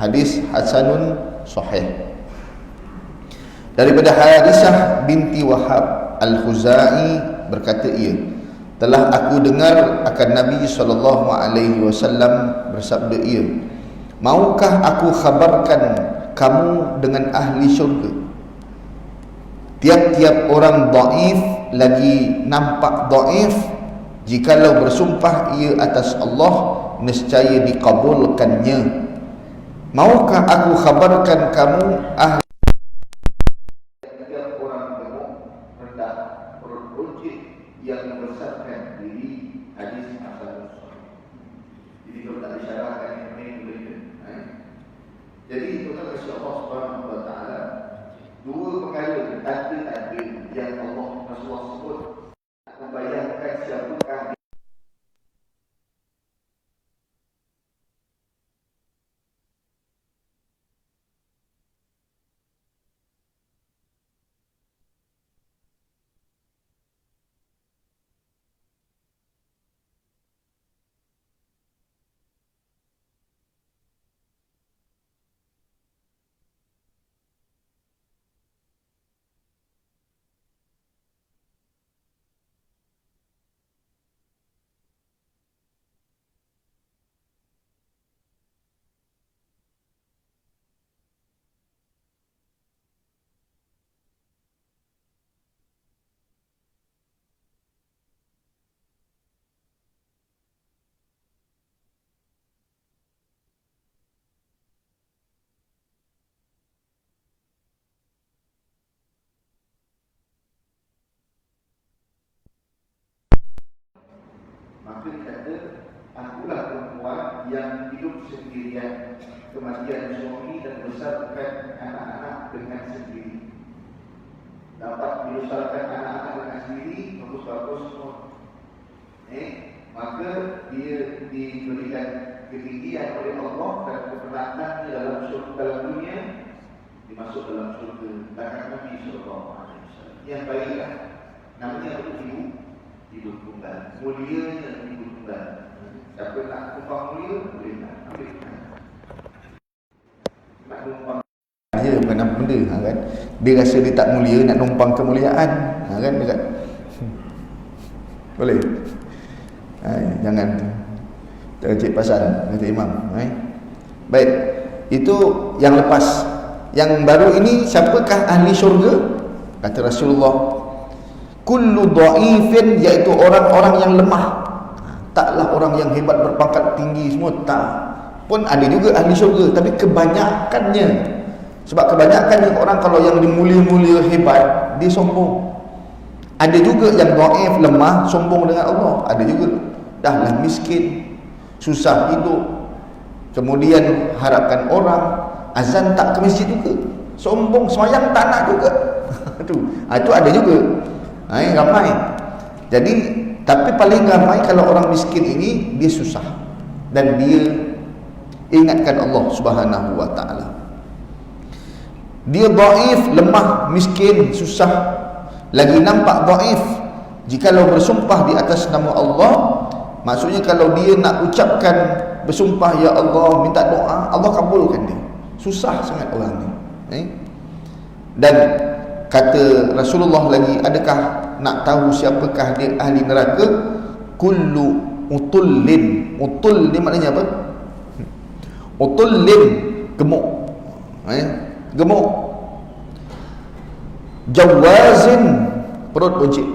Hadis hasanun sahih. Daripada Harisah binti Wahab Al-Khuzai berkata ia, telah aku dengar akan Nabi SAW bersabda ia, maukah aku khabarkan kamu dengan ahli syurga? Tiap-tiap orang dhaif lagi nampak dhaif, jikalau bersumpah ia atas Allah, nescaya dikabulkannya. Maukah aku khabarkan kamu ahli yang membesarkan diri? Hadis hasan. Jadi kalau tak disyarahkan ini boleh. Jadi itu kan kasih Allah Subhanahu wa taala dua perkara takdir yang Allah Rasulullah sebut, membayangkan siapakah maka kata, akulah perempuan yang hidup sendirian, kematian suami dan besarkan anak-anak dengan sendiri. Dapat dibesarkan anak-anak dengan sendiri, bagus-bagus semua. Maka dia diberikan ketinggian oleh Allah dan keberkatannya dalam dunia, dimasuk dalam surga tangan Nabi SAW. Yang baiklah, namanya ibu tunggal, mulianya ibu tunggal. Siapa nak numpang mulia, boleh nak ambil. Nak numpang dia bukan apa benda, kan? Dia rasa dia tak mulia, nak numpang kemuliaan, kan? Dekat boleh. Jangan tercik pasal, kata imam. Baik, itu yang lepas. Yang baru ini, siapakah ahli syurga? Kata Rasulullah, kullu dhaifin, iaitu orang-orang yang lemah. Taklah orang yang hebat berpangkat tinggi semua, tak. Pun ada juga ahli syurga, tapi kebanyakannya, sebab kebanyakannya orang kalau yang dimulia-mulia hebat, dia sombong. Ada juga yang dhaif, lemah, sombong dengan Allah. Ada juga dahlah miskin, susah hidup, kemudian harapkan orang, azan tak ke masjid juga, sombong, sembahyang tak nak juga. Itu ada juga. Ramai. Jadi, tapi paling ramai kalau orang miskin ini, dia susah dan dia ingatkan Allah Subhanahu wa taala. Dia dhaif, lemah, miskin, susah, lagi nampak dhaif. Jikalau bersumpah di atas nama Allah, maksudnya kalau dia nak ucapkan bersumpah, ya Allah, minta doa, Allah kabulkan dia. Susah sangat orang ni. Dan kata Rasulullah lagi, adakah nak tahu siapakah dia ahli neraka? Kullu utullin. Utul ni maknanya apa? Utullin, gemuk. Gemuk. Jawazin, perut buncit.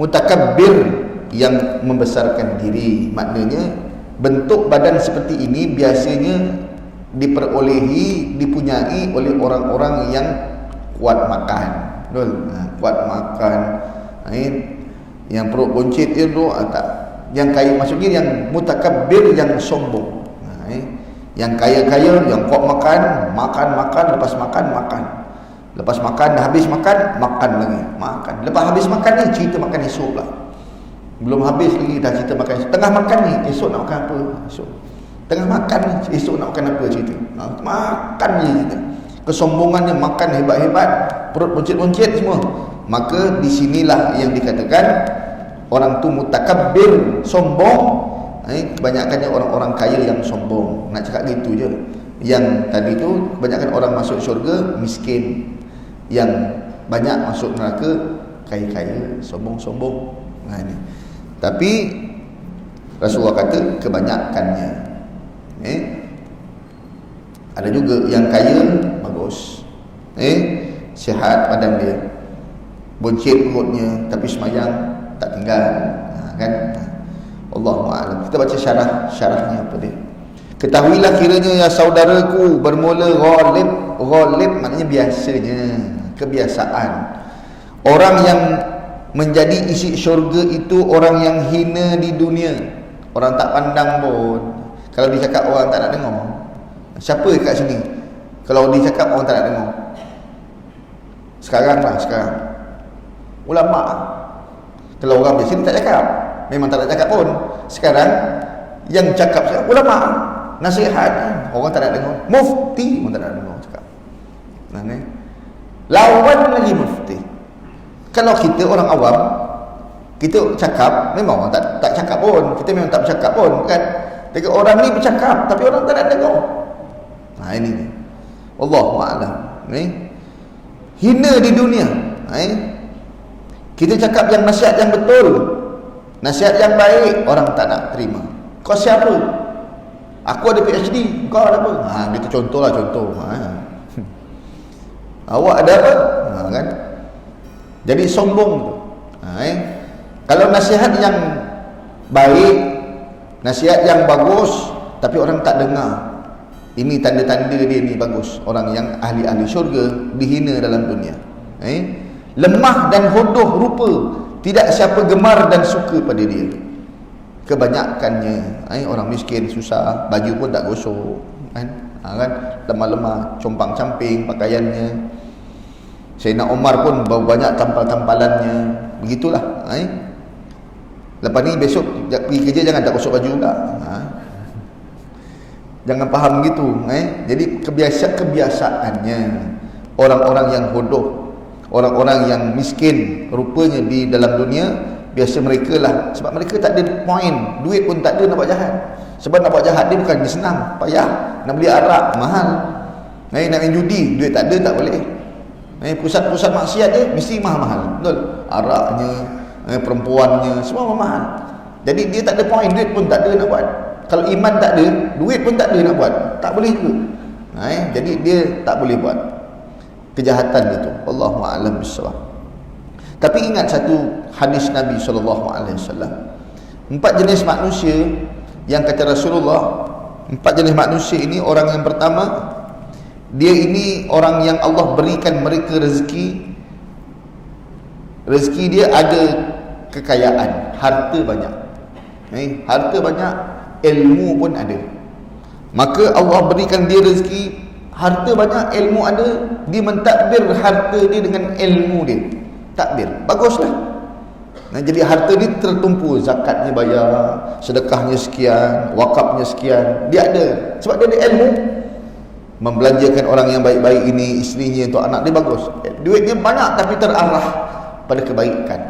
Mutakabbir, yang membesarkan diri. Maknanya bentuk badan seperti ini biasanya diperolehi, dipunyai oleh orang-orang yang kuat makan. Betul? Kuat makan. Yang perut buncit itu tak. Yang kaya, maksudnya yang mutakabbir, yang sombong. Yang kaya-kaya, yang kuat makan, makan, lepas makan, makan. Lepas makan, dah habis makan, makan lagi, makan. Lepas habis makan ni, cerita makan esok lah. Belum habis lagi, dah cerita makan esok. Tengah makan ni, esok nak makan apa? Esok. Tengah makan ni, esok nak makan apa, cerita. Makan je cerita. Kesombongannya, makan hebat-hebat, perut buncit-buncit semua. Maka di sinilah yang dikatakan orang tu mutakabbir, sombong, Kebanyakannya orang-orang kaya yang sombong. Nak cakap gitu je. Yang tadi tu kebanyakan orang masuk syurga miskin, yang banyak masuk neraka kaya-kaya, sombong-sombong. Ini. Tapi Rasulullah kata kebanyakannya. Ada juga yang kaya bagus. Sihat badan dia. Boncit perutnya tapi semayang tak tinggal. Kan? Allahu a'lam. Kita baca syarahnya apa dia. Ketahuilah kiranya ya saudaraku, bermula ghalib maknanya biasanya, kebiasaan. Orang yang menjadi isi syurga itu orang yang hina di dunia. Orang tak pandang pun. Kalau dia cakap orang tak nak dengar. Siapa kat sini kalau dia cakap orang tak nak dengar? Sekarang. Ulama. Kalau orang biasa ni tak cakap, memang tak nak cakap pun. Sekarang yang cakap ulama, nasihat, orang tak nak dengar. Mufti pun tak nak dengar cakap. Lawan lagi mufti. Kalau kita orang awam, kita cakap, memang orang tak cakap pun. Kita memang tak bercakap pun kan. Tapi orang ni bercakap tapi orang tak nak dengar. Ini ni. Wallahu a'lam. Hina di dunia. Kita cakap yang nasihat yang betul, nasihat yang baik, orang tak nak terima. Kau siapa? Aku ada PhD, kau ada apa? Kita contoh. Awak ada apa? Kan? Jadi sombong tu. Kalau nasihat yang baik, nasihat yang bagus, tapi orang tak dengar, ini tanda-tanda dia ni bagus. Orang yang ahli-ahli syurga dihina dalam dunia. Lemah dan hodoh rupa, tidak siapa gemar dan suka pada dia. Kebanyakannya orang miskin, susah, baju pun tak gosok kan? Lemah-lemah, compang-camping pakaiannya. Sayyidina Umar pun banyak tampal-tampalannya. Begitulah. Lepas ni besok pergi kerja jangan tak gosok baju pula. Jangan faham gitu. Jadi kebiasaannya orang-orang yang hodoh, orang-orang yang miskin rupanya di dalam dunia, biasa mereka lah. Sebab mereka tak ada point, duit pun tak ada nak buat jahat. Sebab nak buat jahat dia bukan senang, payah. Nak beli arak mahal. Nak main judi, duit tak ada tak boleh. Pusat-pusat maksiat dia mesti mahal-mahal. Betul? Araknya, perempuannya, semua mahal. Jadi dia tak ada point, duit pun tak ada nak buat. Kalau iman tak ada, duit pun tak ada nak buat. Tak boleh juga. Jadi dia tak boleh buat kejahatan itu. Wallahu a'lam bissawab. Tapi ingat satu hadis Nabi SAW. 4 jenis manusia yang kata Rasulullah, 4 jenis manusia ini, orang yang pertama, dia ini orang yang Allah berikan mereka rezeki. Rezeki dia ada kekayaan, harta banyak. Harta banyak, ilmu pun ada. Maka Allah berikan dia rezeki, harta banyak, ilmu ada. Dia mentadbir harta dia dengan ilmu dia. Takbir, baguslah. Jadi harta ni tertumpu, zakatnya bayar, sedekahnya sekian, wakafnya sekian, dia ada. Sebab dia ada ilmu. Membelanjakan orang yang baik-baik ini, isterinya untuk anak dia, bagus. Duitnya banyak tapi terarah pada kebaikan.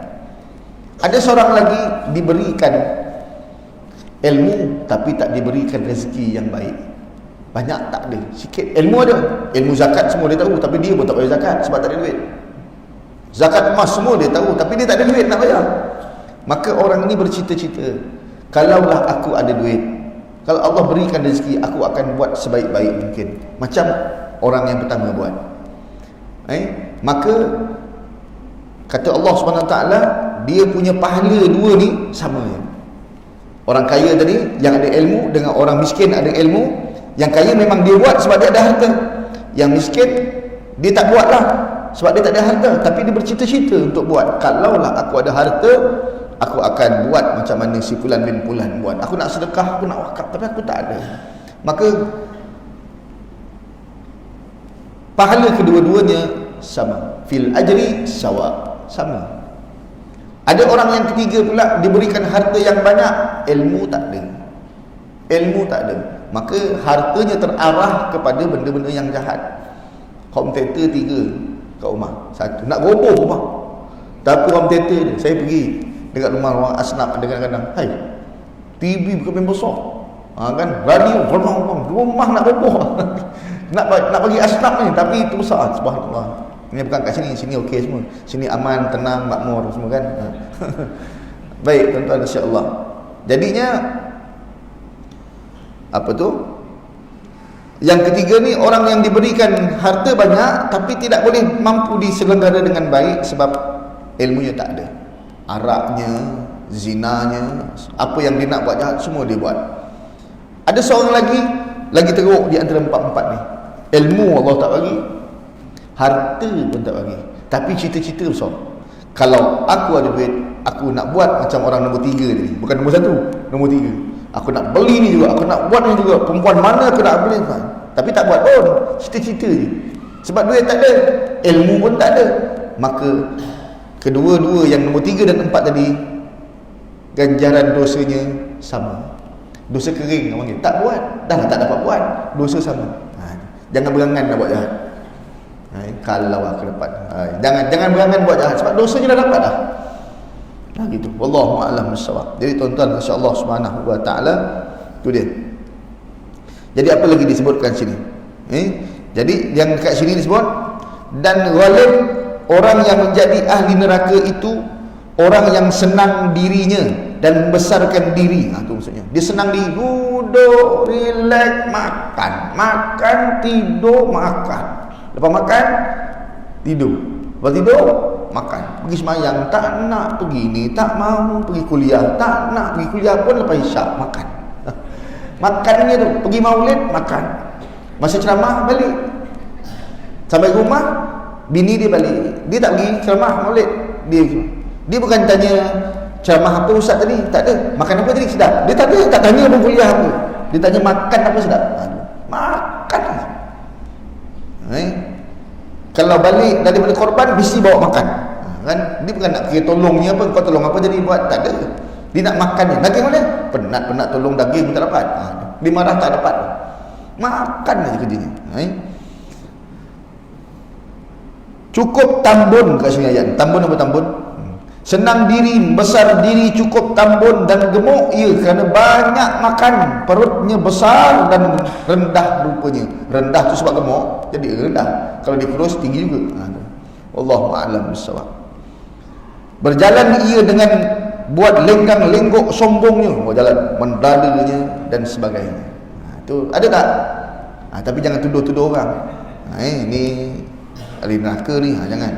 Ada seorang lagi diberikan ilmu tapi tak diberikan rezeki yang baik. Banyak tak ada, sikit. Ilmu ada, ilmu zakat semua dia tahu, tapi dia pun tak bayar zakat sebab tak ada duit. Zakat emas semua dia tahu, tapi dia tak ada duit nak bayar. Maka orang ni bercita-cita, kalaulah aku ada duit, kalau Allah berikan rezeki, aku akan buat sebaik-baik mungkin, macam orang yang pertama buat. Maka kata Allah SWT, dia punya pahala dua ni sama. Orang kaya tadi yang ada ilmu dengan orang miskin ada ilmu. Yang kaya memang dia buat sebab dia ada harta. Yang miskin dia tak buat lah sebab dia tak ada harta, tapi dia bercita-cita untuk buat. Kalaulah aku ada harta, aku akan buat macam mana si Fulan bin Fulan buat. Aku nak sedekah, aku nak wakaf, tapi aku tak ada. Maka pahala kedua-duanya sama. Fil ajri sawa, sama. Ada orang yang ketiga pula diberikan harta yang banyak, ilmu tak ada. Ilmu tak ada. Maka hartanya terarah kepada benda-benda yang jahat. Home theater 3 kat rumah, 1 nak roboh rumah. Tapi home theater dia, saya pergi dekat rumah orang asnaf ada kadang-kadang, hai, TV bukan besar. Kan radio rumah nak roboh. nak bagi asnaf ni, tapi itu besar. Subhanallah. Ini bukan kat sini okey semua. Sini aman, tenang, makmur semua kan. Baik tuan-tuan, insya-Allah. Jadinya apa tu? Yang ketiga ni, orang yang diberikan harta banyak tapi tidak boleh mampu diselenggara dengan baik sebab ilmunya tak ada. Araknya, zinanya, apa yang dia nak buat jahat semua dia buat. Ada seorang lagi teruk di antara empat-empat ni. Ilmu Allah tak bagi, harta pun tak bagi, tapi cita-cita besar. Kalau aku ada duit, aku nak buat macam orang nombor 3 tadi. Bukan nombor 1, nombor 3. Aku nak beli ni juga, aku nak buat ni juga. Perempuan mana aku nak beli, tapi tak buat pun. Cita-cita je. Sebab duit tak ada, ilmu pun tak ada. Maka kedua-dua yang nombor 3 dan 4 tadi, ganjaran dosanya sama. Dosa kering orang panggil. Tak buat, dah tak dapat buat, dosa sama. Jangan berangan nak buat jahat. Kalau aku dapat, jangan berangan buat jahat sebab dosanya dah dapat dah. Gitu. Wallahu a'lam bissawab. Jadi tuan-tuan, insya-Allah Subhanahu wa taala, tu dia. Jadi apa lagi disebutkan sini? Jadi yang dekat sini disebut, dan ghalib orang yang menjadi ahli neraka itu orang yang senang dirinya dan membesarkan diri. Itu maksudnya. Dia senang diri, duduk, relax, makan, tidur, makan. Lepas makan, tidur. Lepas tidur, makan. Pergi semayang, tak nak pergi ni, tak mahu pergi kuliah, tak nak pergi kuliah pun lepas isyak, makan. Makannya tu, pergi maulid, makan. Masa ceramah, balik. Sampai rumah, bini dia balik. Dia tak pergi ceramah maulid. Dia bukan tanya ceramah apa ustaz tadi, tak ada. Makan apa tadi sedap. Dia tak ada, tak tanya pun kuliah apa. Dia tanya makan apa sedap. Makan. Kalau balik daripada korban, mesti bawa makan. Kan? Dia bukan nak kira tolongnya apa, kau tolong apa jadi buat, tak ada. Dia nak makannya. Daging mana? Penat tolong daging pun tak dapat. Dia marah tak dapat. Makan aja kerjanya. Cukup tambun kat sini ayat. Tambun apa tambun? Senang diri, besar diri, cukup tambun dan gemuk ia kerana banyak makan, perutnya besar dan rendah rupanya. Rendah tu sebab gemuk, jadi rendah. Kalau dikurus tinggi juga. Wallahu a'lam bissawab. Berjalan ia dengan buat lenggang lenggok sombongnya, jalan mendadanya dan sebagainya. Itu ada tak? Tapi jangan tuduh-tuduh orang. Ini ahli neraka ni, jangan.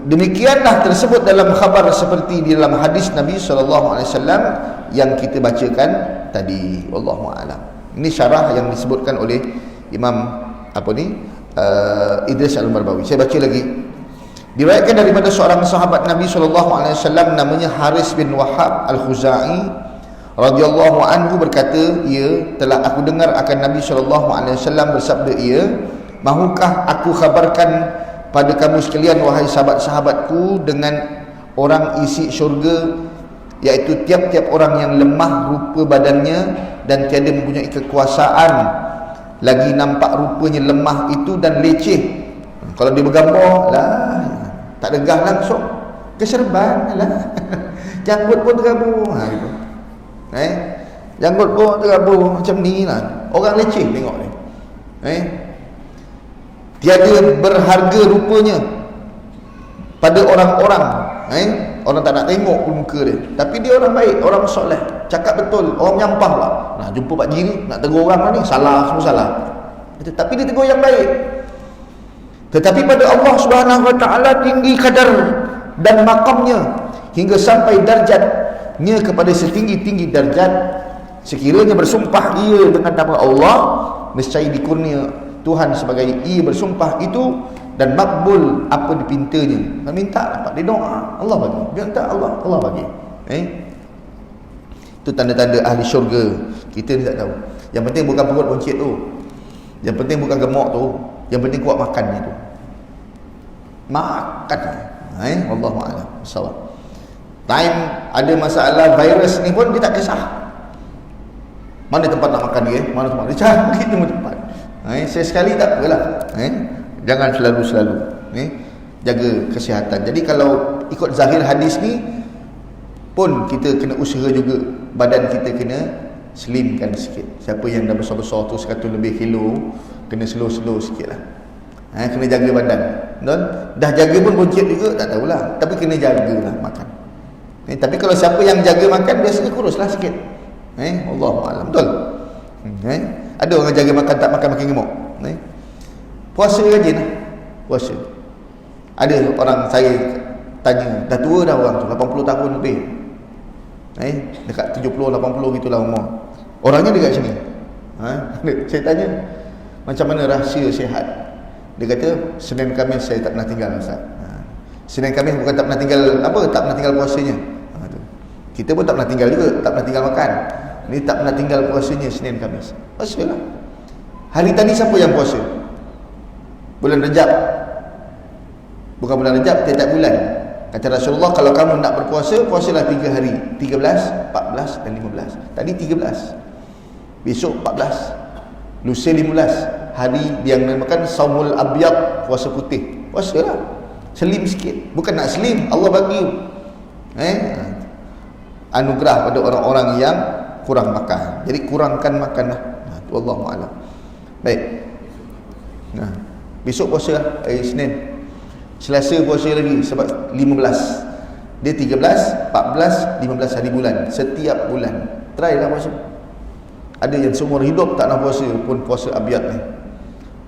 Demikianlah tersebut dalam khabar seperti di dalam hadis Nabi SAW yang kita bacakan tadi. Wallahu a'lam. Ini syarah yang disebutkan oleh Imam Idris Al-Marbawi. Saya baca lagi. Diriwayatkan daripada seorang sahabat Nabi SAW namanya Haris bin Wahab Al-Khuzai radhiyallahu anhu berkata, telah aku dengar akan Nabi SAW bersabda, mahukah aku khabarkan pada kamu sekalian wahai sahabat-sahabatku dengan orang isi syurga, iaitu tiap-tiap orang yang lemah rupa badannya dan tiada mempunyai kekuasaan, lagi nampak rupanya lemah itu dan leceh. Kalau dia bergambar lah, tak degah langsung, keserban lah. Janggut pun terabur, gitu. Janggut pun terabur macam ni lah. Orang leceh tengok ni. Tiada berharga rupanya pada orang-orang. Orang tak nak tengok pun muka dia, tapi dia orang baik, orang soleh, cakap betul, orang menyampah pula. Nah, jumpa Pak Ji ni, nak tegur orang ni, salah, semua salah. Tapi dia tegur yang baik. Tetapi pada Allah Subhanahu Wa Taala tinggi kadar dan makamnya hingga sampai darjatnya kepada setinggi-tinggi darjat. Sekiranya bersumpah ia dengan nama Allah, nescaya dikurnia Tuhan sebagai ia bersumpah itu dan makbul apa dipintanya. Dia minta dapat, dia doa, Allah bagi. Dia minta Allah bagi. Itu tanda-tanda ahli syurga. Kita ni tak tahu. Yang penting bukan perut buncit tu. Yang penting bukan gemuk tu. Yang penting kuat makannya tu. Makan. Wallahu a'lam bissawab. Time ada masalah virus ni pun dia tak kisah. Mana tempat nak makan dia? Mana tempat? Dia cari tempat. Saya sekali tak apalah. Jangan selalu-selalu. Jaga kesihatan. Jadi kalau ikut zahir hadis ni, pun kita kena usaha juga, badan kita kena slimkan sikit. Siapa yang dah besar-besar tu 100 lebih kilo, kena slow-slow sikit lah. Kena jaga badan. Betul? Dah jaga pun buncit juga, tak tahulah. Tapi kena jagalah makan. Tapi kalau siapa yang jaga makan, biasanya kuruslah sikit. Allahu'alam. Betul? Ada orang jaga makan, tak makan makin gemuk. Puasa rajin lah. Puasa. Ada orang saya tanya, dah tua dah orang tu, 80 tahun lebih. Dekat 70-80 gitulah umur. Orangnya dekat sini. Saya tanya, macam mana rahsia sihat? Dia kata, Senin Khamis saya tak pernah tinggal, Ustaz. Senin Khamis bukan tak pernah tinggal apa, tak pernah tinggal puasanya. Kita pun tak pernah tinggal juga, tak pernah tinggal makan. Ni tak pernah tinggal puasanya Senin Khamis. Puasalah. Hari tadi siapa yang puasa? Bulan Rejab. Bukan bulan Rejab, tiap-tiap bulan. Kata Rasulullah, kalau kamu nak berpuasa, puasalah 3 hari, 13, 14 dan 15. Tadi 13, besok 14, lusa 15. Hari yang dinamakan Saumul Abyad, puasa putih. Puasalah, selim sikit. Bukan nak selim, Allah bagi anugerah pada orang-orang yang kurang makan. Jadi kurangkan makanlah. Wallahualam. Baik. Besok puasa hari Senin. Selasa puasa lagi sebab 15. Dia 13, 14, 15 hari bulan. Setiap bulan. Try lah puasa. Ada yang seumur hidup tak nak puasa pun puasa abyad ni.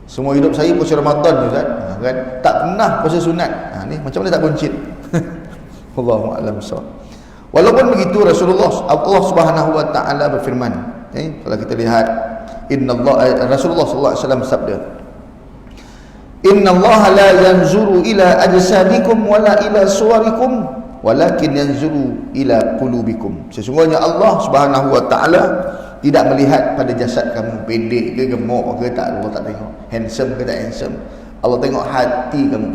Semua hidup saya puasa Ramadan, Ustaz. Kan? Tak pernah puasa sunat. Ni macam mana tak buncit? Allahu'alam bissawab. Walaupun begitu, Allah Subhanahu wa taala berfirman, kalau kita lihat, Rasulullah sallallahu alaihi wasallam sabda, Innallaha la yanzuru ila ajsadikum wala ila suwarikum walakin yanzuru ila qulubikum. Sesungguhnya Allah Subhanahu wa taala tidak melihat pada jasad kamu, pendek ke gemuk ke, tak, Allah tak tengok. Handsome ke tak handsome. Allah tengok hati kamu.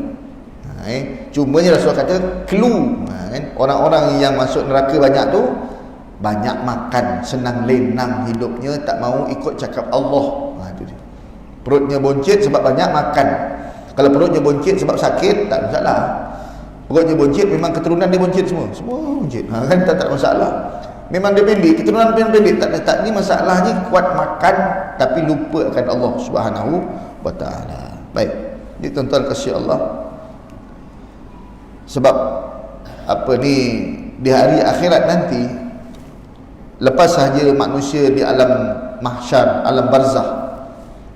Cumanya Rasulullah kata clue, orang-orang yang masuk neraka banyak tu banyak makan, senang lenang hidupnya, tak mau ikut cakap Allah. Itu dia. Perutnya boncit sebab banyak makan. Kalau perutnya boncit sebab sakit, tak masalah. Perutnya boncit memang keturunan dia boncit semua. Semua boncit. Kan tak masalah. Memang dia pendek, keturunan dia pendek, tak ni masalahnya kuat makan tapi lupa akan Allah Subhanahu wa taala. Baik. Ini tuan-tuan kasih Allah. Sebab apa ni, di hari akhirat nanti, lepas sahaja manusia di alam mahsyar, alam barzah,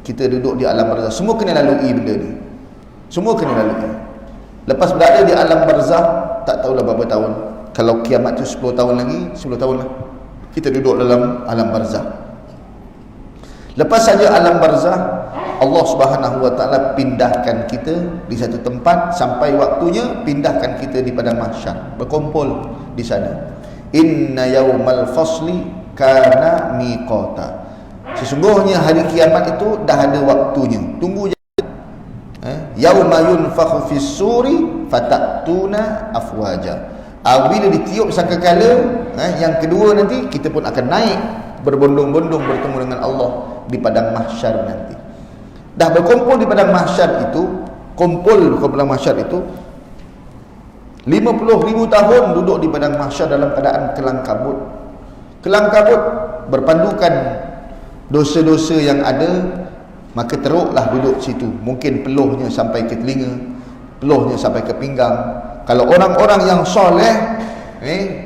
kita duduk di alam barzah, semua kena lalui benda ni. Semua kena lalui. Lepas berada di alam barzah, tak tahulah berapa tahun. Kalau kiamat tu 10 tahun lagi, 10 tahun lah kita duduk dalam alam barzah. Lepas saja alam barzah, Allah Subhanahu wa taala pindahkan kita di satu tempat sampai waktunya pindahkan kita di padang mahsyar, berkumpul di sana. Inna yaumal fasli kana miqata. Sesungguhnya hari kiamat itu dah ada waktunya. Tunggu je. Yauma yunfakhu fis suri fatatuna afwaja. Bila ditiup sangkakala, yang kedua nanti kita pun akan naik berbondong-bondong bertemu dengan Allah di padang mahsyar nanti. Dah berkumpul di padang mahsyar itu, kumpul di padang mahsyar itu 50,000 tahun duduk di padang mahsyar dalam keadaan kelang kabut. Kelang kabut berpandukan dosa-dosa yang ada, maka teruklah duduk situ. Mungkin peluhnya sampai ke telinga, peluhnya sampai ke pinggang. Kalau orang-orang yang soleh,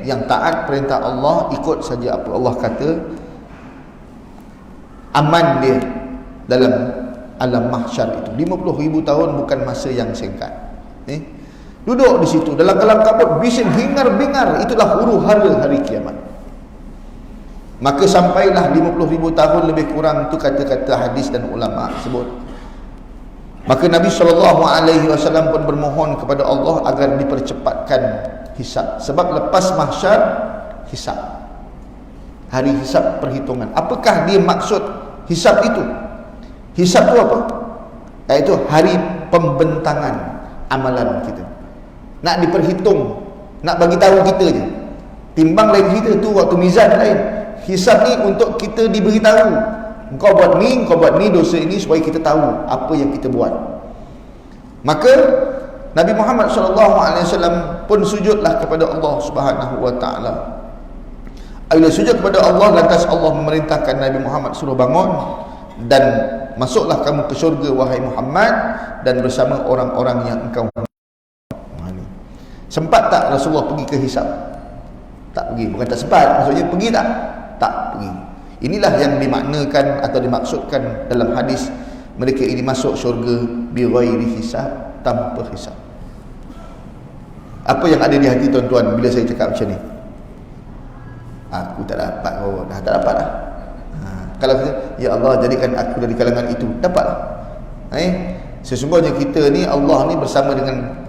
yang taat perintah Allah, ikut saja apa Allah kata, aman dia dalam alam mahsyar itu. 50,000 tahun bukan masa yang singkat. Duduk di situ dalam kelang kabut, bising hingar-bingar, itulah huru-hara hari kiamat. Maka sampailah 50,000 tahun lebih kurang, itu kata-kata hadis dan ulama sebut. Maka Nabi SAW pun bermohon kepada Allah agar dipercepatkan hisab. Sebab lepas mahsyar, hisab. Hari hisab, perhitungan. Apakah dia maksud hisab itu? Hisab itu apa? Iaitu hari pembentangan amalan kita. Nak diperhitung, nak bagi tahu kita je. Timbang lain kita tu, waktu mizan lain. Hisab ni untuk kita diberitahu. Kau buat ni dosa ini, supaya kita tahu apa yang kita buat. Maka Nabi Muhammad SAW pun sujudlah kepada Allah Subhanahu wa taala. Bila sujud kepada Allah, lantas Allah memerintahkan Nabi Muhammad suruh bangun dan masuklah kamu ke syurga wahai Muhammad, dan bersama orang-orang yang engkau. Sempat tak Rasulullah pergi ke hisab? Tak pergi. Bukan tak sempat, maksudnya pergi tak? Tak pergi. Inilah yang dimaknakan atau dimaksudkan dalam hadis, mereka ini masuk syurga bi ghairi hisab, tanpa hisab. Apa yang ada di hati tuan-tuan bila saya cakap macam ni? Aku tak dapat, dah tak dapat dah. Kalau kita, ya Allah jadikan aku dari kalangan itu, dapatlah. Sesungguhnya kita ni, Allah ni bersama dengan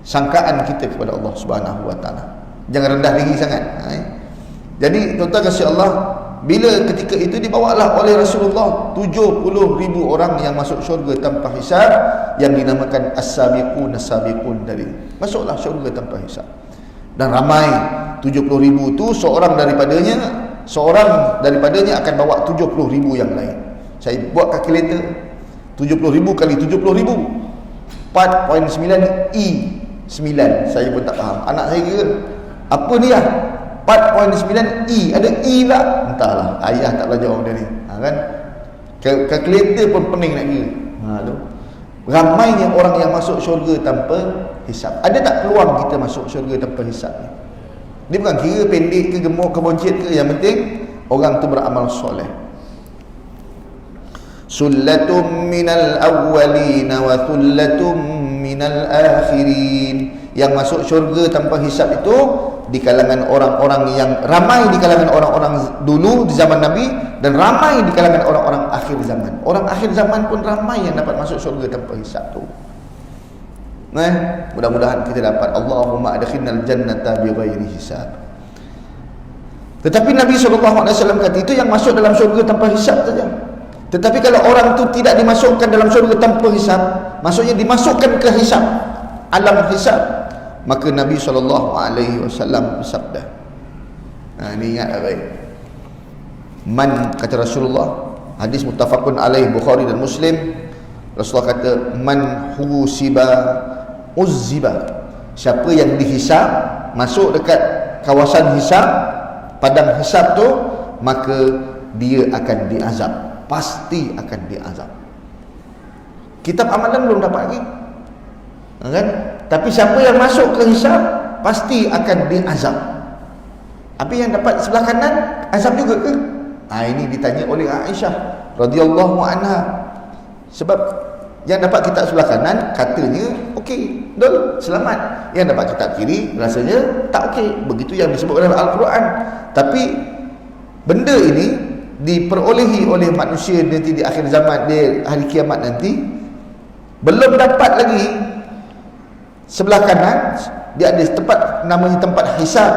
sangkaan kita kepada Allah Subhanahu wa taala. Jangan rendah diri sangat. Jadi tuan-tuan kasih Allah, bila ketika itu dibawalah oleh Rasulullah 70,000 orang yang masuk syurga tanpa hisab, yang dinamakan as-sabiqun as-sabiqun, dari masuklah syurga tanpa hisab. Dan ramai 70,000 tu, seorang daripadanya akan bawa 70,000 yang lain. Saya buat kalkulator, 70,000 kali 70,000 4.9 I9. Saya pun tak faham, anak saya kira apa ni lah 4.9 I, ada I lah, entahlah, ayah tak belajar benda ni, kan? Kalkulator pun pening nak kira. Tu ramainya orang yang masuk syurga tanpa hisab. Ada tak peluang kita masuk syurga tanpa hisab ni? Dia bukan kira pendek ke gemuk ke boncet ke, yang penting orang tu beramal soleh. Sullatum minal awwalin wa thullatum minal akhirin. Yang masuk syurga tanpa hisab itu di kalangan orang-orang yang ramai, di kalangan orang-orang dulu di zaman Nabi, dan ramai di kalangan orang-orang akhir zaman. Orang akhir zaman pun ramai yang dapat masuk syurga tanpa hisab tu. Mudah-mudahan kita dapat. Allahumma adkhilnal jannata bighairi hisab. Tetapi Nabi SAW kata itu yang masuk dalam syurga tanpa hisab saja. Tetapi kalau orang tu tidak dimasukkan dalam syurga tanpa hisab, maksudnya dimasukkan ke hisab, alam hisab, maka Nabi SAW bersabda, ini ingat baik, man, kata Rasulullah, hadis muttafaqun alaih, Bukhari dan Muslim, Rasulullah kata, man husiba uzziba, siapa yang dihisab, masuk dekat kawasan hisab, padang hisab tu, maka dia akan diazab, pasti akan diazab. Kitab amalan belum dapat lagi, kan? Tapi siapa yang masuk ke hisab pasti akan diazab. Tapi yang dapat sebelah kanan azab juga ke? Ini ditanya oleh Aisyah radhiyallahu anha. Sebab yang dapat kitab sebelah kanan katanya okey, betul, selamat. Yang dapat kitab kiri rasanya tak okey. Begitu yang disebut dalam Al-Quran. Tapi benda ini diperolehi oleh manusia nanti di akhir zaman, di hari kiamat nanti, belum dapat lagi. Sebelah kanan dia ada tempat namanya tempat hisab.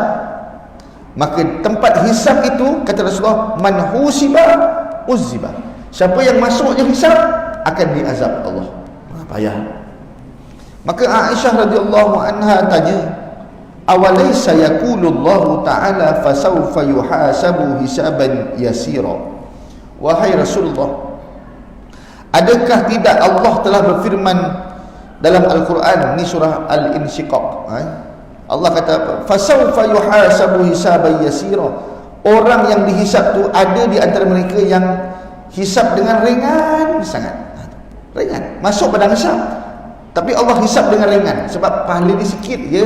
Maka tempat hisab itu, kata Rasulullah, man husiba uzziba, siapa yang masuknya hisab akan diazab Allah. Payah. Maka Aisyah radhiyallahu anha tanya, awalaysa yaqulullahu ta'ala fasawfa yuhasabu hisaban yasira. Wahai Rasulullah, adakah tidak Allah telah berfirman dalam Al-Quran, ni surah Al-Insyiqaq, Allah kata apa? Fasawfa yuhasabu hisaban yasira. Orang yang dihisab tu ada di antara mereka yang hisab dengan ringan sangat, ringan, masuk padang hisab, tapi Allah hisab dengan ringan sebab pahala dia sikit je,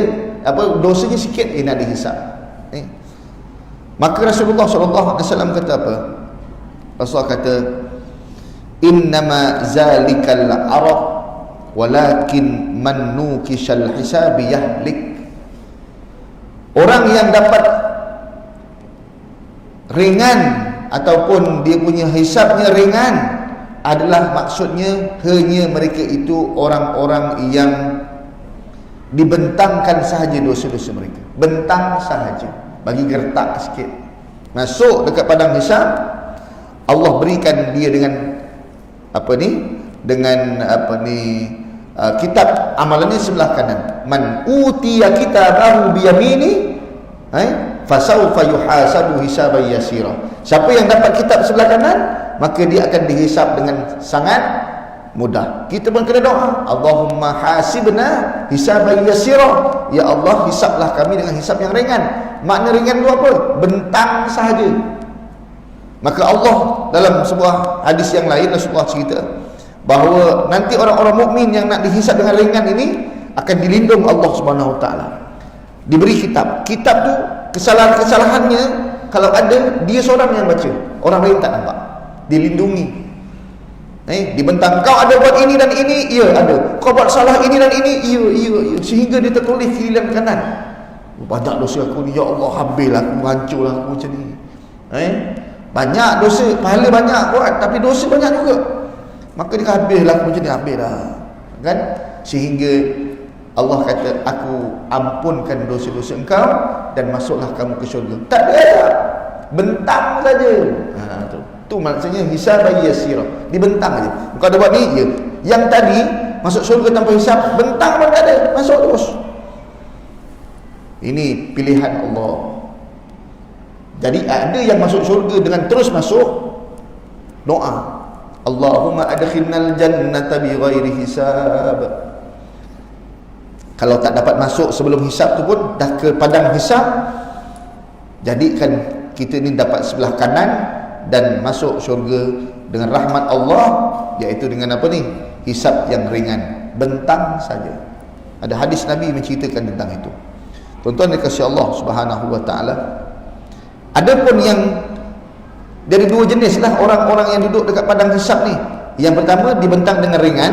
dosanya sikit, nak dihisab. Maka Rasulullah SAW kata apa? Rasulullah kata, innama zalikal araq walakin man nukishal hisabi yahlik. Orang yang dapat ringan ataupun dia punya hisabnya ringan adalah maksudnya hanya mereka itu orang-orang yang dibentangkan sahaja dosa-dosa mereka, bentang sahaja, bagi gertak sikit, masuk dekat padang hisab, Allah berikan dia dengan kitab amalannya sebelah kanan. Man utiya kitabahu biyamini fasawfa yuhasabu hisaban yasira. Siapa yang dapat kitab sebelah kanan, maka dia akan dihisab dengan sangat mudah. Kita pun kena doa, Allahumma hasibna hisaban yasira. Ya Allah, hisablah kami dengan hisab yang ringan. Makna ringan itu apa? Bentang sahaja. Maka Allah dalam sebuah hadis yang lain, Rasulullah cerita bahawa nanti orang-orang mukmin yang nak dihisab dengan ringan ini akan dilindung Allah Subhanahu Wa Taala. Diberi kitab. Kitab tu kesalahan-kesalahannya kalau ada, dia seorang yang baca, orang lain tak nampak. Dilindungi. Dibentang, kau ada buat ini dan ini, ya ada. Kau buat salah ini dan ini, ya. Sehingga dia tertulis kiri dan kanan. Banyak dosa aku ni, ya Allah, habislah aku, hancurlah aku macam ni. Banyak dosa, pahala banyak buat, tapi dosa banyak juga. Maka dia habislah aku macam ni, habislah. Kan? Sehingga Allah kata, aku ampunkan dosa-dosa engkau dan masuklah kamu ke syurga. Tak ada azab, bentang saja. Tu maksudnya hisab yasira, dibentang aja. Kau ada buat ni, ya. Yang tadi masuk syurga tanpa hisab, bentang pun tak ada, masuk terus. Ini pilihan Allah. Jadi ada yang masuk syurga dengan terus masuk doa, Allahumma adkhilnal jannata bighairi hisab. Kalau tak dapat masuk sebelum hisab tu pun dah ke padang hisab, jadikan kita ni dapat sebelah kanan dan masuk syurga dengan rahmat Allah, iaitu dengan apa ni? Hisab yang ringan, bentang saja. Ada hadis Nabi menceritakan tentang itu. Tuan-tuan dikasihi Allah Subhanahu Wa Taala. Adapun yang dari dua jenis lah orang-orang yang duduk dekat padang hisab ni. Yang pertama dibentang dengan ringan,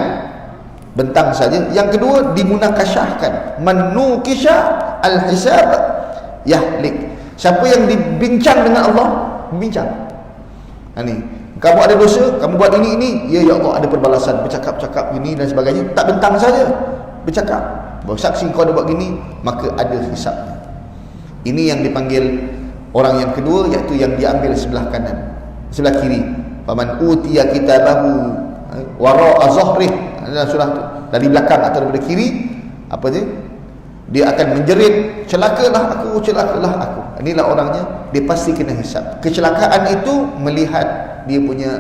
bentang saja. Yang kedua dimunakasyahkan, menukisha al-hisab yahlik. Siapa yang dibincang dengan Allah, bincang. Ni, kamu ada dosa, kamu buat ini, ya Allah, ada perbalasan, bercakap-cakap gini dan sebagainya. Tak bentang saja, bercakap, bersaksi kau ada buat gini, maka ada hisabnya. Ini yang dipanggil orang yang kedua, iaitu yang diambil sebelah kanan, sebelah kiri. Faman utiya kitabahu wara'a zahrih, dalam surah tu, dari belakang atau daripada kiri, apa dia? Dia akan menjerit, celakalah aku, celakalah aku. Inilah orangnya, dia pasti kena hisab. Kecelakaan itu melihat dia punya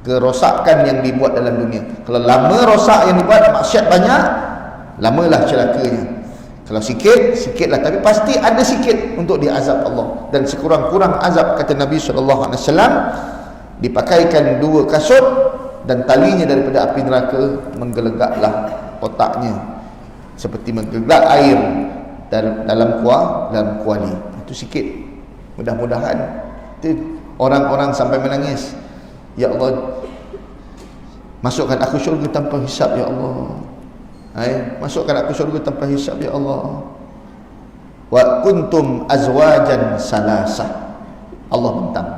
kerosakan yang dibuat dalam dunia. Kalau lama rosak yang dibuat, maksiat banyak, lamalah celakanya. Kalau sikit, sikitlah, tapi pasti ada sikit untuk diazab Allah. Dan sekurang-kurang azab, kata Nabi SAW, dipakaikan dua kasut dan talinya daripada api neraka menggelegaklah otaknya seperti menggelegak air dalam kuali. Itu sikit. Mudah-mudahan itu orang-orang sampai menangis, ya Allah, masukkan aku syurga tanpa hisab, ya Allah. Masukkan aku syurga tanpa hisab, ya Allah. Wa kuntum azwajan salasah. Allah bentang.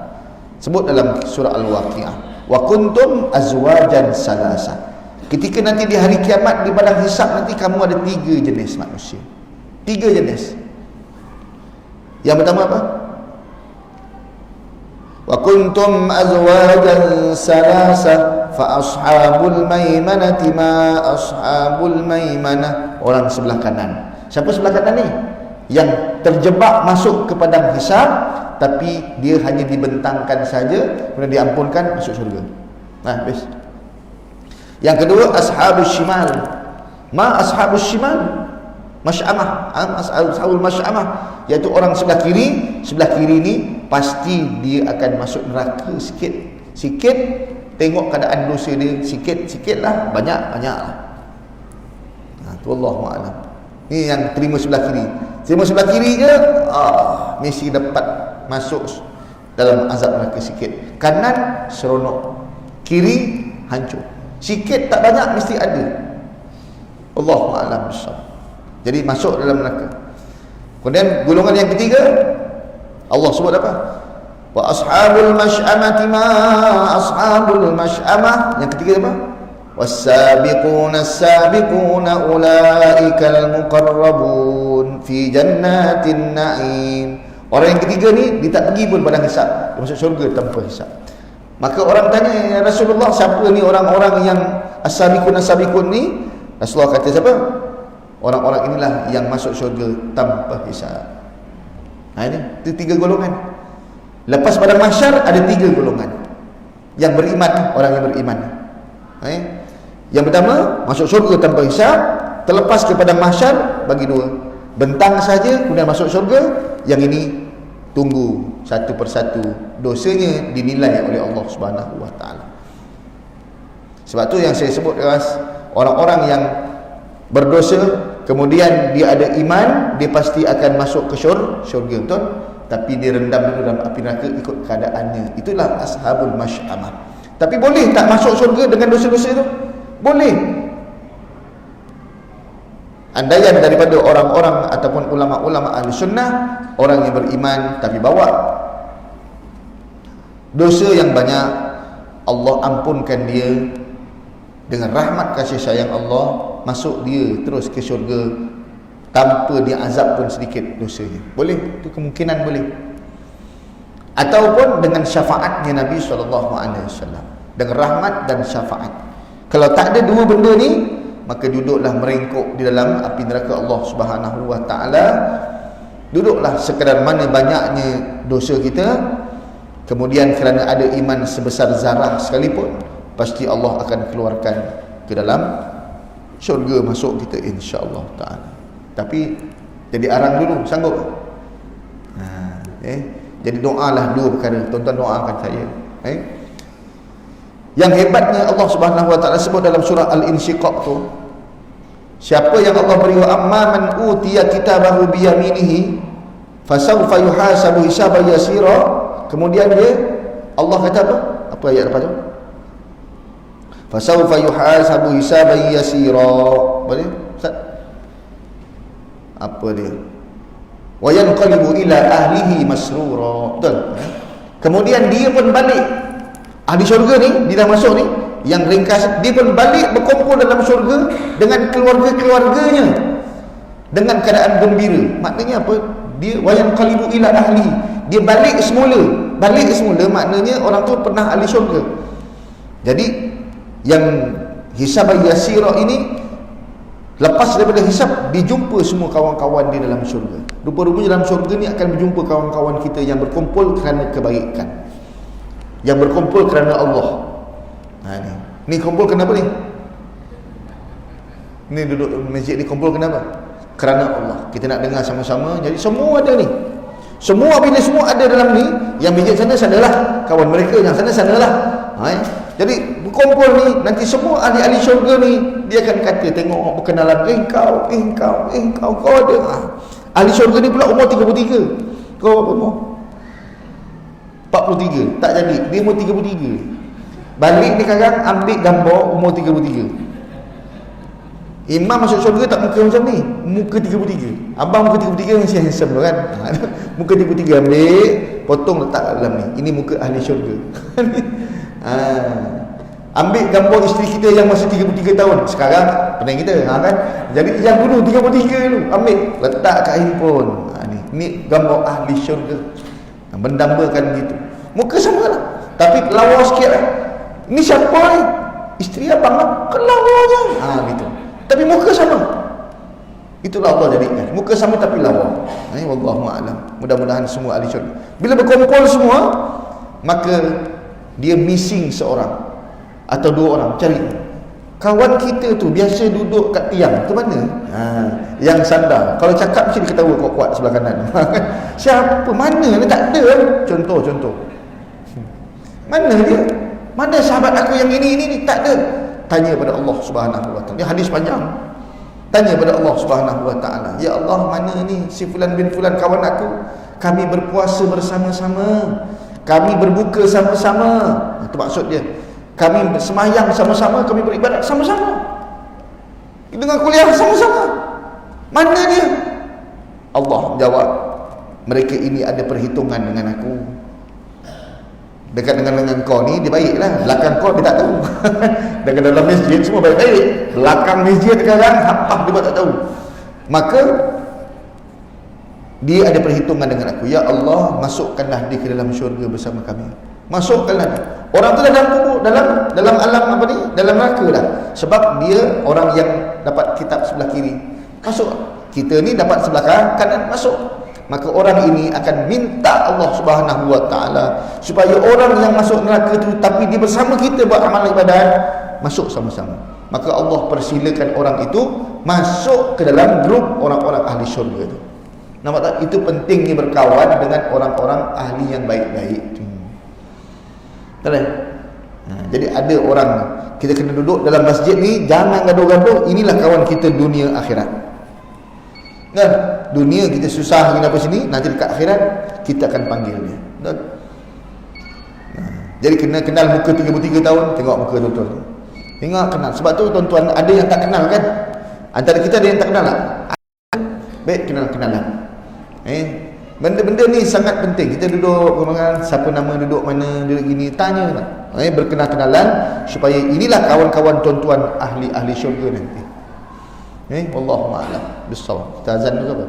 Sebut dalam surah Al-Waqiah, wa kuntum azwajan salasah. Ketika nanti di hari kiamat, di padang hisab nanti, kamu ada 3 jenis manusia. 3 jenis. Yang pertama apa? Wa kuntum azwajan salasa fa ashabul maimanati ma ashabul maimanah. Orang sebelah kanan. Siapa sebelah kanan ni? Yang terjebak masuk ke padang hisab, tapi dia hanya dibentangkan saja, kemudian diampunkan, masuk syurga. Habis. Yang kedua, ashabus shimal. Ma ashabus shimal? Masy'amah. Ashabul masy'amah, iaitu orang sebelah kiri. Sebelah kiri ni pasti dia akan masuk neraka sikit. Sikit, tengok keadaan dosa dia, sikit-sikitlah, banyak-banyaklah. Tu Allahu a'lam. Ni yang terima sebelah kiri. Terima sebelah kiri je, mesti dapat masuk dalam azab neraka sikit. Kanan seronok, kiri hancur. Sikit tak banyak mesti ada. Allahu a'lam bissawab. Jadi masuk dalam neraka. Kemudian golongan yang ketiga, Allah sebut apa? Wa ashabul masy'amati ma ashabul masy'amah. Yang ketiga apa? Was-sabiquna as-sabiquna ulaikal muqarrabun fi jannatin na'im. Orang yang ketiga ni dia tak pergi pun padang hisab, dia masuk syurga tanpa hisab. Maka orang tanya, ya Rasulullah, siapa ni orang-orang yang as-sabiqun as-sabiqun ni? Rasulullah kata siapa? Orang-orang inilah yang masuk syurga tanpa hisab. Ini itu 3 golongan. Lepas pada mahsyar ada 3 golongan yang beriman, orang yang beriman. Yang pertama, masuk syurga tanpa hisab, terlepas kepada mahsyar, bagi dua. Bentang saja kemudian masuk syurga. Yang ini tunggu satu persatu dosanya dinilai oleh Allah Subhanahu wa taala. Sebab tu yang saya sebut keras, orang-orang yang berdosa kemudian dia ada iman, dia pasti akan masuk ke syurga, betul? Tapi dia rendam dulu dalam api neraka ikut keadaannya. Itulah ashabul masy'amah. Tapi boleh tak masuk syurga dengan dosa-dosa itu? Boleh. Andaian daripada orang-orang ataupun ulama-ulama ahli sunnah, orang yang beriman tapi bawa dosa yang banyak, Allah ampunkan dia dengan rahmat kasih sayang Allah, masuk dia terus ke syurga tanpa dia azab pun sedikit dosanya. Boleh, itu kemungkinan boleh. Ataupun dengan syafaatnya Nabi SAW, dengan rahmat dan syafaat. Kalau tak ada dua benda ni, maka duduklah merengkuk di dalam api neraka Allah Subhanahu wa taala. Duduklah sekadar mana banyaknya dosa kita, kemudian kerana ada iman sebesar zarah sekalipun, pasti Allah akan keluarkan ke dalam syurga, masuk kita insya-Allah taala. Tapi jadi arang dulu, sanggup? Jadi doalah dua perkara. Tuan-tuan doakan saya. Yang hebatnya Allah Subhanahu wa taala sebut dalam surah Al-Insyiqaq tu, siapa yang Allah beri amma man utiya kitabahu bi yaminihi fasawfa yuhasabu hisaban yasira. Kemudian dia Allah kata apa? Apa ayat lepas tu? Fasawfa yuhasabu hisaban yasira. Boleh? Ustaz? Apa dia? Wa yanqalibu ila ahlihi masrura. Betul? Kemudian dia pun balik. Ahli syurga ni, dia dah masuk ni, yang ringkas, dia pun balik berkumpul dalam syurga dengan keluarga-keluarganya dengan keadaan gembira. Maknanya apa? Dia wa yanqalibu ila ahli. Dia balik semula. Balik semula maknanya orang tu pernah ahli syurga. Jadi yang hisab yasira ini, lepas daripada hisab, dijumpa semua kawan-kawan di dalam syurga. Rupa-rupanya dalam syurga ni akan berjumpa kawan-kawan kita yang berkumpul kerana kebaikan, yang berkumpul kerana Allah. Ni kumpul kenapa ni? Ni duduk masjid ni kumpul kenapa? Kerana Allah. Kita nak dengar sama-sama. Jadi semua ada ni. Semua bila semua ada dalam ni, yang masjid sana sanalah, kawan mereka yang sana sanalah. Jadi berkumpul ni, nanti semua ahli-ahli syurga ni, dia akan kata, tengok berkenalan, kau ada. Ahli syurga ni pula umur 33. Kau apa umur? 43. Tak jadi, dia umur 33. Balik ni sekarang ambil gambar umur 33. Imam masuk syurga tak muka macam ni, muka 33. Abang muka 33 masih handsome tu kan. Muka 33 ambil, potong letak kat dalam ni. Ini muka ahli syurga. Ambil gambar isteri kita yang masih 33 tahun. Sekarang pening kita, kan? Jadi yang dulu 33 dulu, ambil letak kat handphone. Ni gambar ahli syurga. Mendambakan gitu. Muka sama lah, tapi lawa sikit lah. Ini siapa ni? Isteri abang lah. Lawa je. Gitu. Tapi muka sama. Itulah Allah jadikan. Muka sama tapi lawa. Wallahu a'lam. Mudah-mudahan semua ahli syurga. Bila berkumpul semua, maka dia missing seorang atau dua orang. Cari kawan kita tu biasa duduk kat tiang tu mana? Yang sandar. Kalau cakap mesti dia ketawa kuat-kuat sebelah kanan. Siapa? Mana? Dia tak ada. Contoh. Mana dia? Mana sahabat aku yang ini? Tak ada. Tanya pada Allah Subhanahu wa taala. Ini hadis panjang. Tanya pada Allah Subhanahu wa taala. Ya Allah, mana ni si fulan bin fulan kawan aku? Kami berpuasa bersama-sama. Kami berbuka sama-sama. Itu maksud dia. Kami semayang sama-sama, kami beribadat sama-sama. Dengan kuliah sama-sama. Mana dia? Allah jawab, mereka ini ada perhitungan dengan aku. Dekat dengan kau ni dia baiklah, belakang kau dia tak tahu. Dekat dalam masjid semua baik-baik, belakang masjid sekarang apa dia tak tahu. Maka dia ada perhitungan dengan aku. Ya Allah, masukkanlah dia ke dalam syurga bersama kami. Masukkanlah dia. Orang tu dalam kubur, dalam alam apa ni? Dalam neraka dah. Sebab dia orang yang dapat kitab sebelah kiri. Masuk. Kita ni dapat sebelah kanan, masuk. Maka orang ini akan minta Allah Subhanahu wa taala supaya orang yang masuk neraka tu tapi dia bersama kita buat amal ibadat, masuk sama-sama. maka Allah persilakan orang itu masuk ke dalam grup orang-orang ahli syurga itu. Nampak tak? Itu pentingnya berkawan dengan orang-orang ahli yang baik-baik. Jadi ada orang, kita kena duduk dalam masjid ni, jangan gaduh-gaduh. Inilah kawan kita dunia akhirat. Kan? Dunia kita susah kenapa sini, nanti dekat akhirat kita akan panggil dia. Jadi kena kenal muka 33 tahun, tengok muka tuan-tuan. Tengok kenal. Sebab tu tuan-tuan ada yang tak kenal kan? Antara kita ada yang tak kenal tak? Baik, kenal-kenalan. Benda-benda ni sangat penting. Kita duduk kemangan, siapa nama duduk mana, duduk gini, tanya tak? Berkenal-kenalan supaya inilah kawan-kawan tuan-tuan ahli-ahli syurga nanti. Wallahu a'lam bissawab. Kita azan dulu apa?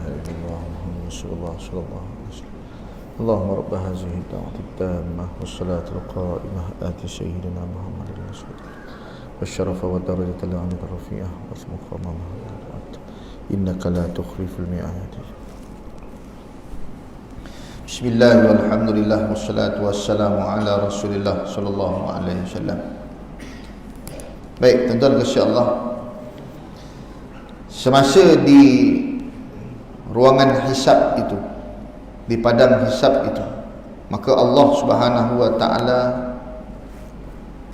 illallah Muhammadur Rasulullah sallallahu alaihi wasallam. اللهم رب هذه الدعوة التامة والصلاة القائمة آت سيدنا محمد رسول والشرف والدرجة العالية الرفيعة واسمك ومامه إنك لا تخلف الميعاد. بسم الله والحمد لله والصلاة والسلام على رسول الله صلى الله عليه وسلم. Baik, tuan-tuan kasih Allah, semasa di ruangan hisab itu, di padang hisab itu, maka Allah Subhanahu wa ta'ala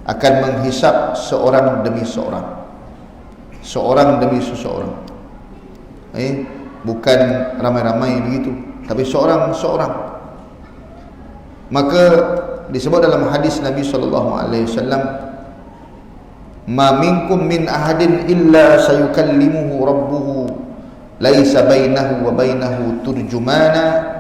akan menghisab seorang demi seorang, seorang demi seseorang. Bukan ramai-ramai begitu, tapi seorang-seorang. Maka disebut dalam hadis Nabi sallallahu alaihi wasallam, ma minkum min ahadin illa sayukallimuhu rabbuhu laisa bainahu wa bainahu turjumana.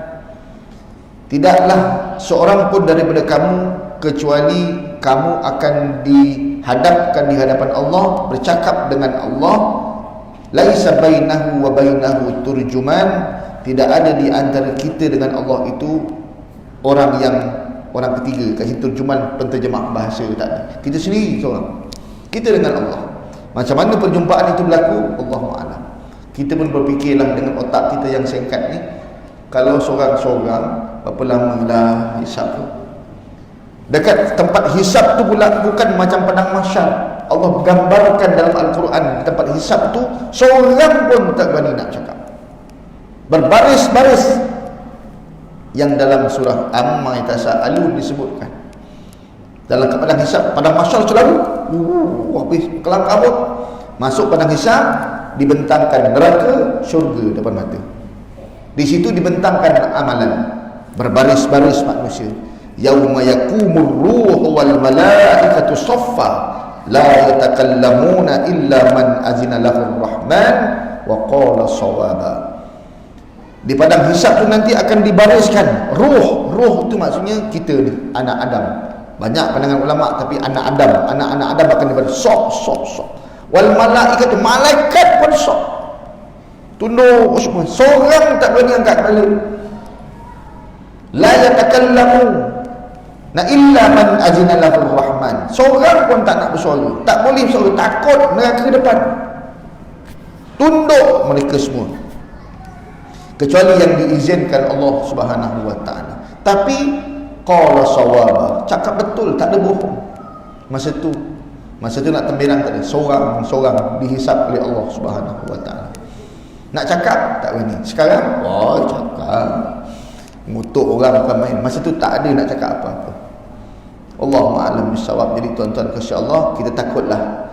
Tidaklah seorang pun daripada kamu kecuali kamu akan dihadapkan di hadapan Allah, bercakap dengan Allah. Laisa bainahu wa bainahu turjuman, tidak ada di antara kita dengan Allah itu orang ketiga. Kat situ turjuman, penterjemah bahasa, tak ada. Kita sendiri seorang, kita dengan Allah. Macam mana perjumpaan itu berlaku, Allahu a'lam. Kita pun berfikirlah dengan otak kita yang singkat ni, kalau seorang-seorang berapa lama lah hisab tu. Dekat tempat hisab tu pula bukan macam padang mahsyar. Allah gambarkan dalam Al-Quran, tempat hisab tu seorang pun tak berani nak cakap, berbaris-baris. Yang dalam surah Amma Yatasaalun disebutkan, dalam padang hisab, padang mahsyar selalu habis kelam kabut. Masuk padang hisab, dibentangkan neraka, syurga depan mata. Di situ dibentangkan amalan, berbaris-baris manusia. Yauma yaqumur ruhu wal malaikatu saffa la yatakallamuna illa man azina lahu rahman wa qala shawaba. Di padang hisab tu nanti akan dibariskan ruh. Ruh tu maksudnya kita ni, anak Adam. Banyak pandangan ulama, tapi anak Adam, anak-anak Adam akan dibaris sok. Wal malaikatu, malaikat pun sok, tunduk semua. Seorang tak berani angkat kepala. La yatakallamu na illa man azina lahu rahman. Seorang pun tak nak bersuara, tak boleh bersuara, takut neraka depan. Tunduk mereka semua, kecuali yang diizinkan Allah Subhanahu wa ta'ala. Tapi qala sawaba, cakap betul, tak ada bohong. Masa tu nak temberang tak ada, seorang dihisap oleh Allah Subhanahu wa ta'ala. Nak cakap tak berani. Sekarang cakap, ngutuk orang bukan main. Masa tu tak ada nak cakap apa-apa. Allahu a'lam bissawab. Jadi tuan-tuan kasih Allah, kita takutlah,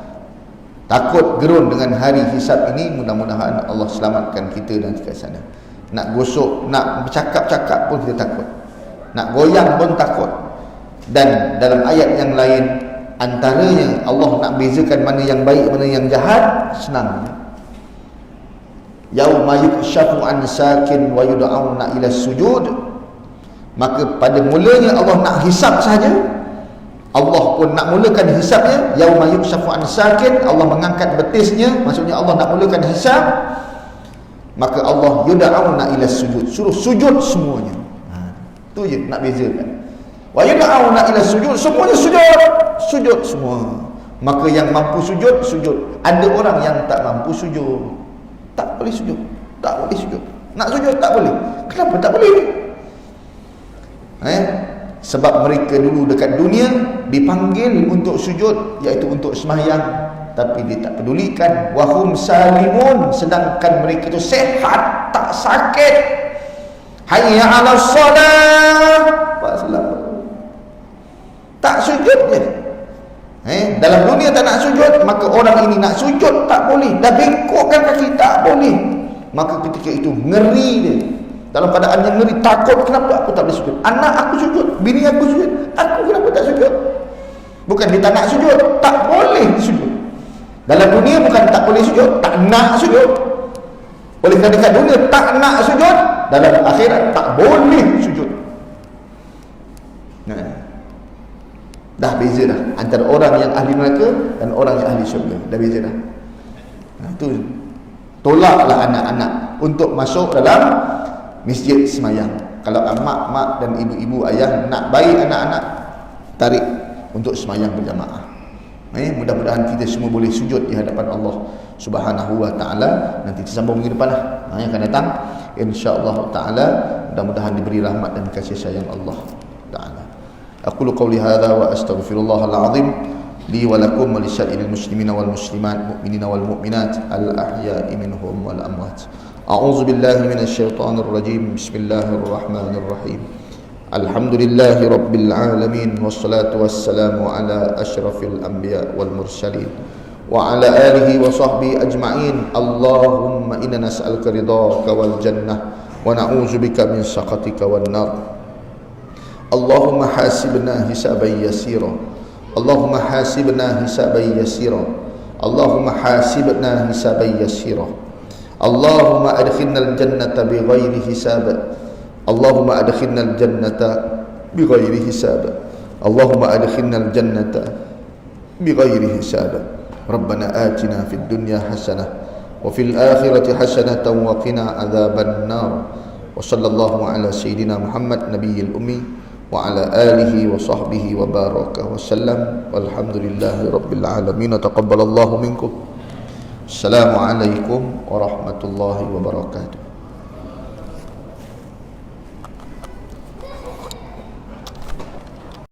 takut gerun dengan hari hisab ini. Mudah-mudahan Allah selamatkan kita dan ke sana. Nak gosok, nak bercakap-cakap pun kita takut, nak goyang pun takut. Dan dalam ayat yang lain, antaranya Allah nak bezakan mana yang baik, mana yang jahat, senang. Yauma yukshafu an sakin wa yud'auna ila sujud. Maka pada mulanya Allah nak hisab saja, Allah pun nak mulakan hisabnya. Yauma yukshafu an sakin, Allah mengangkat betisnya, maksudnya Allah nak mulakan hisab. Maka Allah yud'auna ila sujud, suruh sujud semuanya. Tu je nak bezakan. Wa yud'auna ila sujud, semuanya sujud semua. Maka yang mampu sujud. Ada orang yang tak mampu sujud, tak boleh sujud. Nak sujud tak boleh. Kenapa tak boleh? Sebab mereka dulu dekat dunia dipanggil untuk sujud, iaitu untuk sembahyang, tapi dia tak pedulikan. Wahum salimun, sedangkan mereka itu sehat, tak sakit. Hayya 'alas salat, tak sujud je. Dalam dunia tak nak sujud, maka orang ini nak sujud tak boleh, dah bengkokkan kaki tak boleh. Maka ketika itu ngeri dia, dalam keadaan yang ngeri, takut. Kenapa aku tak boleh sujud? Anak aku sujud, bini aku sujud, aku kenapa tak sujud? Bukan dia tak nak sujud, tak boleh sujud. Dalam dunia bukan tak boleh sujud, tak nak sujud. Oleh kerana dekat dunia tak nak sujud, dalam akhirat tak boleh sujud. Dah beza dah antara orang yang ahli neraka dan orang yang ahli syurga. Dah beza dah. Itu tolaklah anak-anak untuk masuk dalam masjid semayang. Kalau mak dan ibu-ibu ayah nak baik anak-anak, tarik untuk semayang berjamaah. Mudah-mudahan kita semua boleh sujud di hadapan Allah Subhanahu wa taala. Nanti kita sambung minggu depan yang akan datang, insya-Allah taala. Mudah-mudahan diberi rahmat dan kasih sayang Allah taala. Aqulu qawli hadza wa astaghfirullahal azim li wa lakum wa lisa'iril muslimina wal muslimat mu'minina wal mu'minat al ahya'i minhum wal amwat. A'udzu billahi minasy syaithanir rajim. Bismillahirrahmanirrahim. Alhamdulillahi Rabbil Alamin. Wassalatu wassalamu ala ashrafil anbiya wal mursalin wa ala alihi wa sahbihi ajma'in. Allahumma inna nas'aluka ridhaka wal jannah wa na'udzu bika min sakhatika wan nar. Allahumma hasibna hisaban yasira. Allahumma hasibna hisaban yasira. Allahumma hasibna hisaban yasira. Allahumma adkhilnal jannata bighairi hisab. Allahumma adkhilnal jannata bighairi hisab. Allahumma adkhilnal jannata bighairi hisab. Rabbana atina fid dunya hasanah wa fil akhirati hasanatan wa qina adzaban nar. Wa sallallahu ala sayyidina Muhammad nabiyil ummi wa ala alihi wa sahbihi wa baraka wa sallam. Walhamdulillahi rabbil alamin. Taqabbalallahu minkum. Assalamualaikum warahmatullahi wabarakatuh.